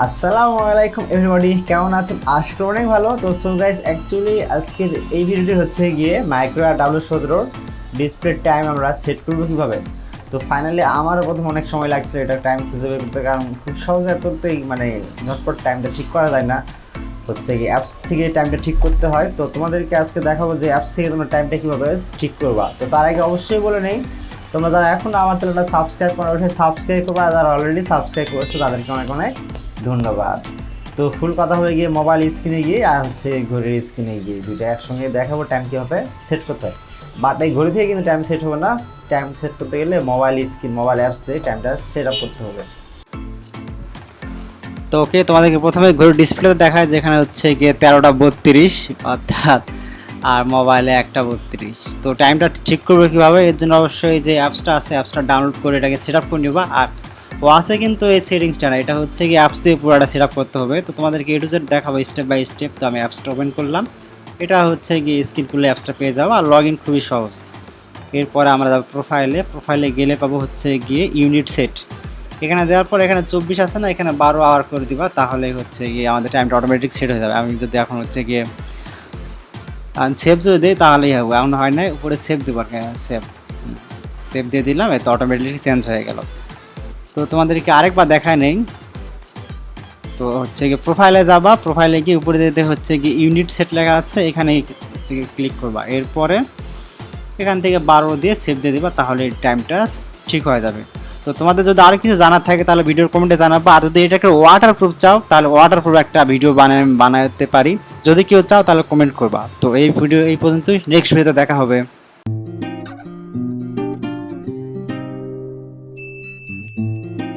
আসসালামু আলাইকুম এভরিবডি, কেমন আছেন? আশা করি অনেক ভালো। তো সো গাইস, অ্যাকচুয়ালি আজকের এই ভিডিওটি হচ্ছে গিয়ে মাইক্রোওয়্যার w17 ডিসপ্লে টাইম আমরা সেট করব কীভাবে। তো ফাইনালি আমারও প্রথম অনেক সময় লাগছে এটা টাইম খুঁজে বের করতে, কারণ খুব সহজে এততেই মানে ঝটপট টাইমটা ঠিক করা যায় না। হচ্ছে কি অ্যাপস থেকে টাইমটা ঠিক করতে হয়। তো তোমাদেরকে আজকে দেখাবো যে অ্যাপস থেকে তোমরা টাইমটা কীভাবে ঠিক করবা। তো তার আগে অবশ্যই বলে নেই, তোমরা যারা এখন আমার চ্যানেলটা সাবস্ক্রাইব করা ওঠে সাবস্ক্রাইব করবা, আর যারা অলরেডি সাবস্ক্রাইব করেছো তাদেরকে অনেক অনেক ধন্যবাদ। তো ফুল কথা হয়ে গিয়ে মোবাইল স্ক্রিনে গিয়ে আর হচ্ছে ঘড়ির স্ক্রিনে গিয়ে দুইটা একসঙ্গে দেখাবো টাইম কীভাবে সেট করতে হয়। বাট এই ঘড়ি থেকে কিন্তু টাইম সেট হবে না। টাইম সেট করতে গেলে মোবাইল স্ক্রিন মোবাইল অ্যাপস দিয়ে টাইমটা সেট আপ করতে হবে। তো ওকে, তোমাদেরকে প্রথমে ঘড়ির ডিসপ্লেতে দেখায় যেখানে হচ্ছে গিয়ে 13টা 32 অর্থাৎ, আর মোবাইলে 1টা 32। তো টাইমটা ঠিক করবে কীভাবে, এর জন্য অবশ্যই যে অ্যাপসটা আছে অ্যাপসটা ডাউনলোড করে এটাকে সেট আপ করে নেবা। আর ও আছে কিন্তু এই সেটিংসটা না, এটা হচ্ছে কি অ্যাপস দিয়ে পুরোটা সেট আপ করতে হবে। তো তোমাদেরকে এ টু জেড দেখাবো স্টেপ বাই স্টেপ। তো আমি অ্যাপসটা ওপেন করলাম, এটা হচ্ছে গিয়ে স্ক্রিন খুলে অ্যাপসটা পেয়ে যাবো। আর লগ ইন খুবই সহজ। এরপরে আমরা যাবো প্রোফাইলে গেলে পাবো হচ্ছে গিয়ে ইউনিট সেট। এখানে দেওয়ার পর এখানে 24 আছে না, এখানে 12 আওয়ার করে দিবা, তাহলেই হচ্ছে গিয়ে আমাদের টাইমটা অটোমেটিক সেট হয়ে যাবে। আমি যদি এখন হচ্ছে গিয়ে সেভ যদি দিই তাহলেই হবে, এমন হয় না। উপরে সেভ দেবো, সেভ দিয়ে দিলাম, এতে অটোমেটিক চেঞ্জ হয়ে গেল। তো তোমাদেরকে আরেকবার দেখায় নেই। তো হচ্ছে গিয়ে প্রোফাইলে যাবা, প্রোফাইলে গিয়ে উপরে যেতে হচ্ছে গিয়ে ইউনিট সেট লেখা আছে, এখানে হচ্ছে গিয়ে ক্লিক করবা। এরপরে এখান থেকে 12 দিয়ে সেভ দিয়ে দিবা, তাহলে টাইমটা ঠিক হয়ে যাবে। তো তোমাদের যদি আরও কিছু জানার থাকে তাহলে ভিডিওর কমেন্টে জানাবো। আর যদি এটাকে ওয়াটারপ্রুফ চাও তাহলে ওয়াটারপ্রুফ একটা ভিডিও বানাতে পারি। যদি কেউ চাও তাহলে কমেন্ট করবা। তো এই ভিডিও এই পর্যন্তই, নেক্সট ভিডিওতে দেখা হবে।